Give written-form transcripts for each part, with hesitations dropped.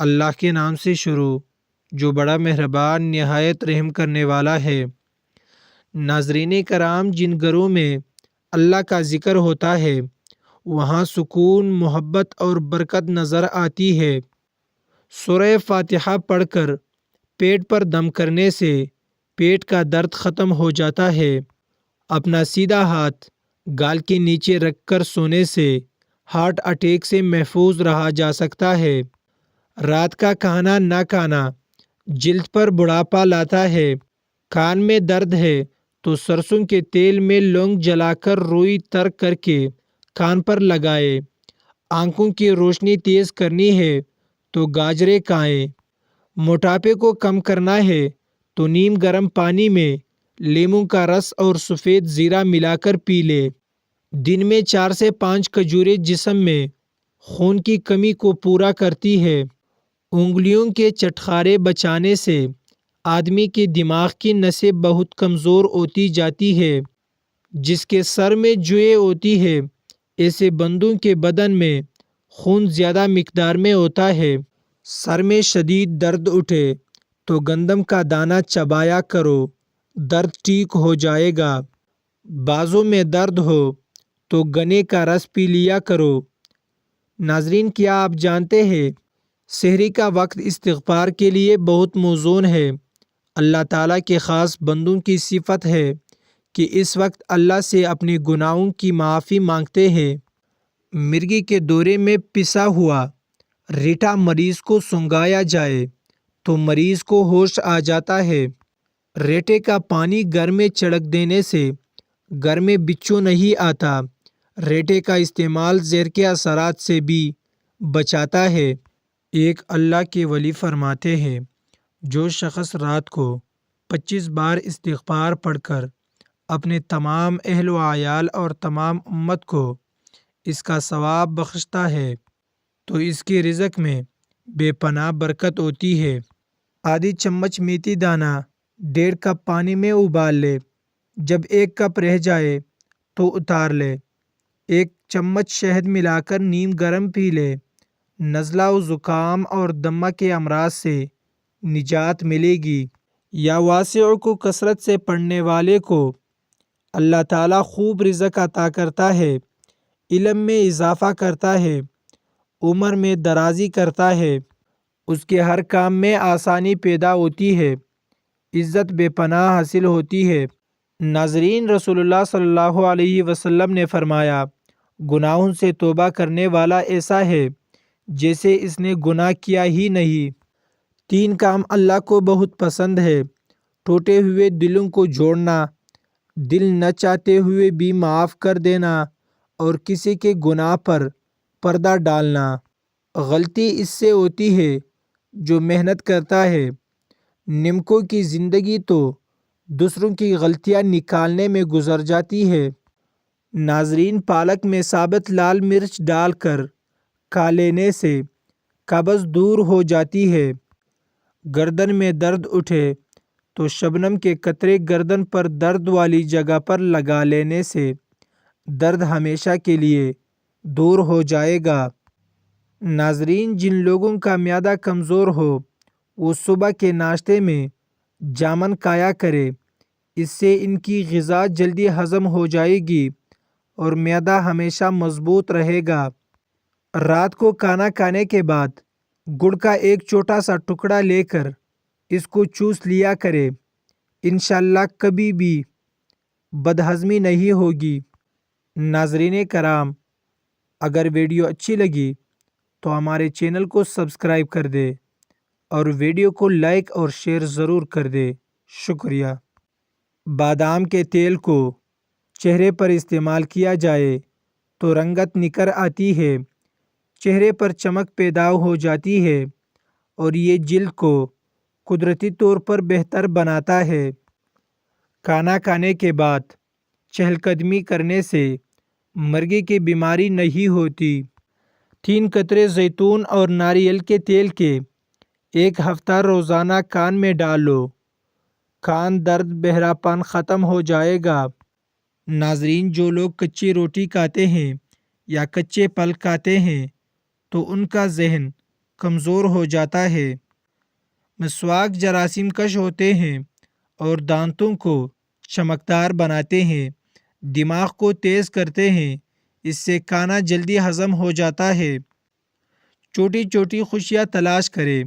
اللہ کے نام سے شروع جو بڑا مہربان نہایت رحم کرنے والا ہے۔ ناظرین کرام، جن گھروں میں اللہ کا ذکر ہوتا ہے وہاں سکون، محبت اور برکت نظر آتی ہے۔ سورہ فاتحہ پڑھ کر پیٹ پر دم کرنے سے پیٹ کا درد ختم ہو جاتا ہے۔ اپنا سیدھا ہاتھ گال کے نیچے رکھ کر سونے سے ہارٹ اٹیک سے محفوظ رہا جا سکتا ہے۔ رات کا کھانا نہ کھانا جلد پر بڑھاپا لاتا ہے۔ کان میں درد ہے تو سرسوں کے تیل میں لونگ جلا کر روئی تر کر کے کان پر لگائے۔ آنکھوں کی روشنی تیز کرنی ہے تو گاجریں کھائیں۔ موٹاپے کو کم کرنا ہے تو نیم گرم پانی میں لیموں کا رس اور سفید زیرہ ملا کر پی لے۔ دن میں 4 سے 5 کھجوریں جسم میں خون کی کمی کو پورا کرتی ہے۔ انگلیوں کے چٹخارے بچانے سے آدمی کے دماغ کی نسیں بہت کمزور ہوتی جاتی ہے۔ جس کے سر میں جوئیں ہوتی ہے ایسے بندوں کے بدن میں خون زیادہ مقدار میں ہوتا ہے۔ سر میں شدید درد اٹھے تو گندم کا دانہ چبایا کرو، درد ٹھیک ہو جائے گا۔ بازوں میں درد ہو تو گنے کا رس پی لیا کرو۔ ناظرین، کیا آپ جانتے ہیں سحری کا وقت استغفار کے لیے بہت موزون ہے۔ اللہ تعالیٰ کے خاص بندوں کی صفت ہے کہ اس وقت اللہ سے اپنے گناہوں کی معافی مانگتے ہیں۔ مرگی کے دورے میں پسا ہوا ریٹھا مریض کو سونگایا جائے تو مریض کو ہوش آ جاتا ہے۔ ریٹے کا پانی گھر میں چھڑک دینے سے گھر میں بچھو نہیں آتا۔ ریٹے کا استعمال زہر کے اثرات سے بھی بچاتا ہے۔ ایک اللہ کے ولی فرماتے ہیں جو شخص رات کو 25 بار استغفار پڑھ کر اپنے تمام اہل و عیال اور تمام امت کو اس کا ثواب بخشتا ہے تو اس کے رزق میں بے پناہ برکت ہوتی ہے۔ آدھی چمچ میتھی دانہ 1.5 کپ پانی میں ابال لے۔ جب 1 کپ رہ جائے تو اتار لے۔ 1 چمچ شہد ملا کر نیم گرم پی لے۔ نزلہ و زکام اور دمہ کے امراض سے نجات ملے گی۔ یا واسع کو کثرت سے پڑھنے والے کو اللہ تعالیٰ خوب رزق عطا کرتا ہے، علم میں اضافہ کرتا ہے، عمر میں درازی کرتا ہے، اس کے ہر کام میں آسانی پیدا ہوتی ہے، عزت بے پناہ حاصل ہوتی ہے۔ ناظرین، رسول اللہ صلی اللہ علیہ وسلم نے فرمایا، گناہوں سے توبہ کرنے والا ایسا ہے جیسے اس نے گناہ کیا ہی نہیں۔ 3 کام اللہ کو بہت پسند ہے: ٹوٹے ہوئے دلوں کو جوڑنا، دل نہ چاہتے ہوئے بھی معاف کر دینا، اور کسی کے گناہ پر پردہ ڈالنا۔ غلطی اس سے ہوتی ہے جو محنت کرتا ہے۔ نمکوں کی زندگی تو دوسروں کی غلطیاں نکالنے میں گزر جاتی ہے۔ ناظرین، پالک میں ثابت لال مرچ ڈال کر کھا لینے سے قبض دور ہو جاتی ہے۔ گردن میں درد اٹھے تو شبنم کے قطرے گردن پر درد والی جگہ پر لگا لینے سے درد ہمیشہ کے لیے دور ہو جائے گا۔ ناظرین، جن لوگوں کا معدہ کمزور ہو وہ صبح کے ناشتے میں جامن کھایا کرے، اس سے ان کی غذا جلدی ہضم ہو جائے گی اور معدہ ہمیشہ مضبوط رہے گا۔ رات کو کھانا کھانے کے بعد گڑ کا ایک چھوٹا سا ٹکڑا لے کر اس کو چوس لیا کرے، انشاءاللہ کبھی بھی بدہضمی نہیں ہوگی۔ ناظرین کرام، اگر ویڈیو اچھی لگی تو ہمارے چینل کو سبسکرائب کر دے اور ویڈیو کو لائک اور شیئر ضرور کر دے۔ شکریہ۔ بادام کے تیل کو چہرے پر استعمال کیا جائے تو رنگت نکھر آتی ہے، چہرے پر چمک پیدا ہو جاتی ہے اور یہ جلد کو قدرتی طور پر بہتر بناتا ہے۔ کھانا کھانے کے بعد چہل قدمی کرنے سے مرگی کی بیماری نہیں ہوتی۔ 3 قطرے زیتون اور ناریل کے تیل کے 1 ہفتہ روزانہ کان میں ڈالو، کان درد بہراپن ختم ہو جائے گا۔ ناظرین، جو لوگ کچی روٹی کھاتے ہیں یا کچے پھل کھاتے ہیں تو ان کا ذہن کمزور ہو جاتا ہے۔ مسواک جراثیم کش ہوتے ہیں اور دانتوں کو چمکدار بناتے ہیں، دماغ کو تیز کرتے ہیں، اس سے کھانا جلدی ہضم ہو جاتا ہے۔ چھوٹی چھوٹی خوشیاں تلاش کرے،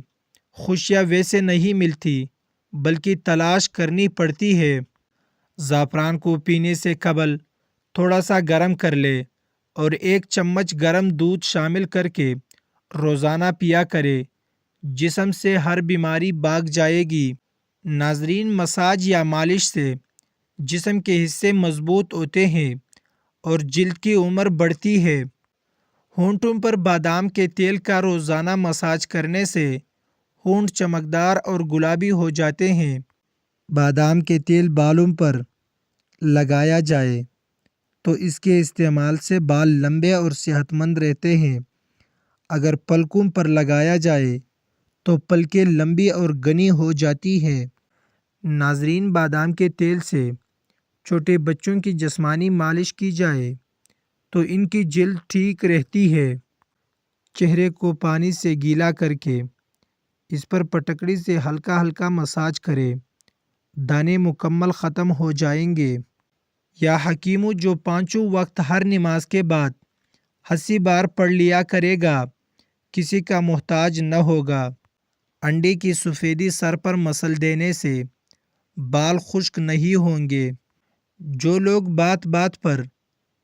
خوشیاں ویسے نہیں ملتی بلکہ تلاش کرنی پڑتی ہے۔ زعفران کو پینے سے قبل تھوڑا سا گرم کر لے اور 1 چمچ گرم دودھ شامل کر کے روزانہ پیا کرے، جسم سے ہر بیماری بھاگ جائے گی۔ ناظرین، مساج یا مالش سے جسم کے حصے مضبوط ہوتے ہیں اور جلد کی عمر بڑھتی ہے۔ ہونٹوں پر بادام کے تیل کا روزانہ مساج کرنے سے ہونٹ چمکدار اور گلابی ہو جاتے ہیں۔ بادام کے تیل بالوں پر لگایا جائے تو اس کے استعمال سے بال لمبے اور صحت مند رہتے ہیں۔ اگر پلکوں پر لگایا جائے تو پلکیں لمبی اور گھنی ہو جاتی ہیں۔ ناظرین، بادام کے تیل سے چھوٹے بچوں کی جسمانی مالش کی جائے تو ان کی جلد ٹھیک رہتی ہے۔ چہرے کو پانی سے گیلا کر کے اس پر پٹکڑی سے ہلکا ہلکا مساج کرے، دانے مکمل ختم ہو جائیں گے۔ یا حکیمو، جو 5 وقت ہر نماز کے بعد 80 بار پڑھ لیا کرے گا، کسی کا محتاج نہ ہوگا۔ انڈے کی سفیدی سر پر مسل دینے سے بال خشک نہیں ہوں گے۔ جو لوگ بات بات پر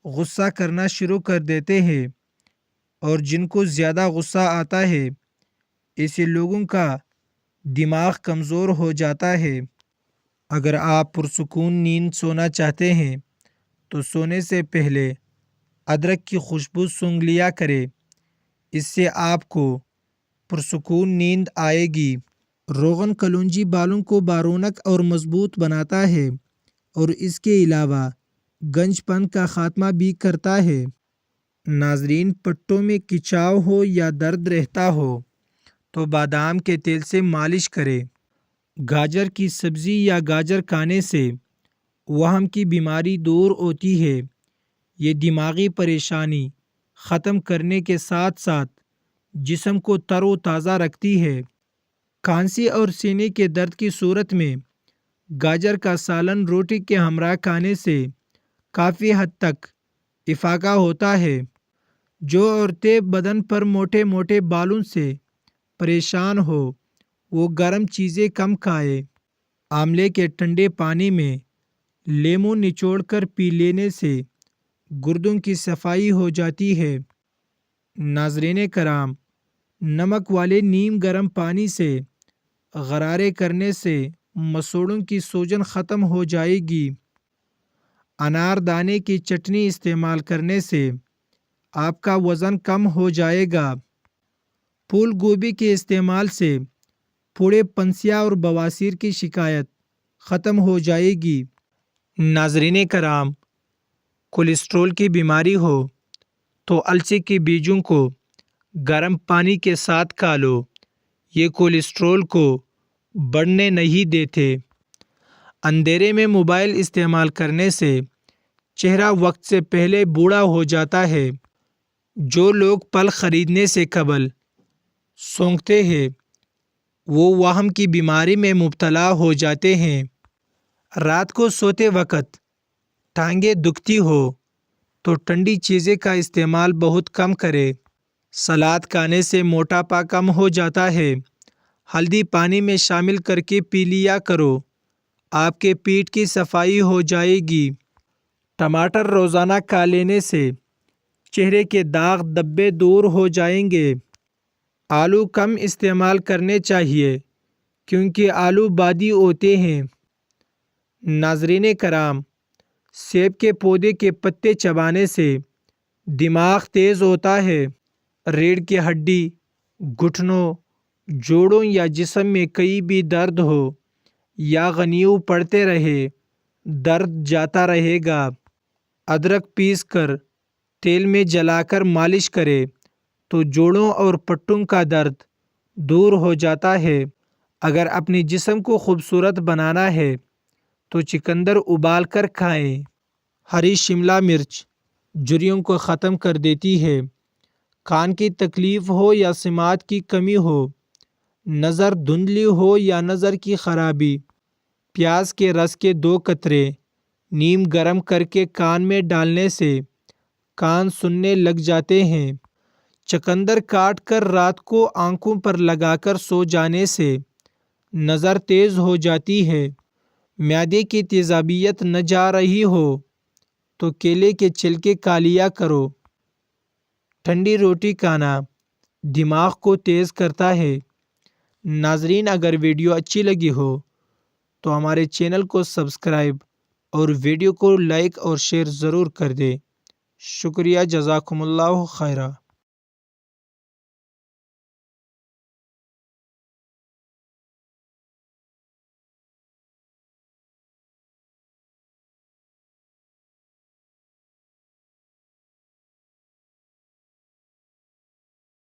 غصہ کرنا شروع کر دیتے ہیں اور جن کو زیادہ غصہ آتا ہے، ایسے لوگوں کا دماغ کمزور ہو جاتا ہے۔ اگر آپ پرسکون نیند سونا چاہتے ہیں تو سونے سے پہلے ادرک کی خوشبو سونگھ لیا کرے، اس سے آپ کو پرسکون نیند آئے گی۔ روغن کلونجی بالوں کو بارونق اور مضبوط بناتا ہے اور اس کے علاوہ گنج پن کا خاتمہ بھی کرتا ہے۔ ناظرین، پٹوں میں کھچاؤ ہو یا درد رہتا ہو تو بادام کے تیل سے مالش کرے۔ گاجر کی سبزی یا گاجر کھانے سے وہم کی بیماری دور ہوتی ہے۔ یہ دماغی پریشانی ختم کرنے کے ساتھ ساتھ جسم کو تر و تازہ رکھتی ہے۔ کھانسی اور سینے کے درد کی صورت میں گاجر کا سالن روٹی کے ہمراہ کھانے سے کافی حد تک افاقہ ہوتا ہے۔ جو عورتیں بدن پر موٹے موٹے بالوں سے پریشان ہو وہ گرم چیزیں کم کھائے۔ آملے کے ٹھنڈے پانی میں لیموں نچوڑ کر پی لینے سے گردوں کی صفائی ہو جاتی ہے۔ ناظرین کرام، نمک والے نیم گرم پانی سے غرارے کرنے سے مسوڑوں کی سوجن ختم ہو جائے گی۔ انار دانے کی چٹنی استعمال کرنے سے آپ کا وزن کم ہو جائے گا۔ پھول گوبھی کے استعمال سے پھوڑے پنسیاں اور بواسیر کی شکایت ختم ہو جائے گی۔ ناظرین کرام، کولیسٹرول کی بیماری ہو تو السی کے بیجوں کو گرم پانی کے ساتھ کھا لو، یہ کولیسٹرول کو بڑھنے نہیں دیتے۔ اندھیرے میں موبائل استعمال کرنے سے چہرہ وقت سے پہلے بوڑھا ہو جاتا ہے۔ جو لوگ پھل خریدنے سے قبل سونگھتے ہیں وہ وہم کی بیماری میں مبتلا ہو جاتے ہیں۔ رات کو سوتے وقت ٹانگیں دکھتی ہو تو ٹھنڈی چیزیں کا استعمال بہت کم کرے۔ سلاد کھانے سے موٹاپا کم ہو جاتا ہے۔ ہلدی پانی میں شامل کر کے پی لیا کرو، آپ کے پیٹ کی صفائی ہو جائے گی۔ ٹماٹر روزانہ کھا لینے سے چہرے کے داغ دھبے دور ہو جائیں گے۔ آلو کم استعمال کرنے چاہیے کیونکہ آلو بادی ہوتے ہیں۔ ناظرین کرام، سیب کے پودے کے پتے چبانے سے دماغ تیز ہوتا ہے۔ ریڑھ کی ہڈی، گھٹنوں، جوڑوں یا جسم میں کہیں بھی درد ہو یا غنیو پڑتے رہے، درد جاتا رہے گا۔ ادرک پیس کر تیل میں جلا کر مالش کرے تو جوڑوں اور پٹوں کا درد دور ہو جاتا ہے۔ اگر اپنے جسم کو خوبصورت بنانا ہے تو چقندر ابال کر کھائیں۔ ہری شملہ مرچ جھریوں کو ختم کر دیتی ہے۔ کان کی تکلیف ہو یا سماعت کی کمی ہو، نظر دھندلی ہو یا نظر کی خرابی، پیاز کے رس کے 2 قطرے نیم گرم کر کے کان میں ڈالنے سے کان سننے لگ جاتے ہیں۔ چقندر کاٹ کر رات کو آنکھوں پر لگا کر سو جانے سے نظر تیز ہو جاتی ہے۔ معدے کی تیزابیت نہ جا رہی ہو تو کیلے کے چھلکے کھا لیا کرو۔ ٹھنڈی روٹی کھانا دماغ کو تیز کرتا ہے۔ ناظرین، اگر ویڈیو اچھی لگی ہو تو ہمارے چینل کو سبسکرائب اور ویڈیو کو لائک اور شیئر ضرور کر دیں۔ شکریہ، جزاکم اللہ خیرہ۔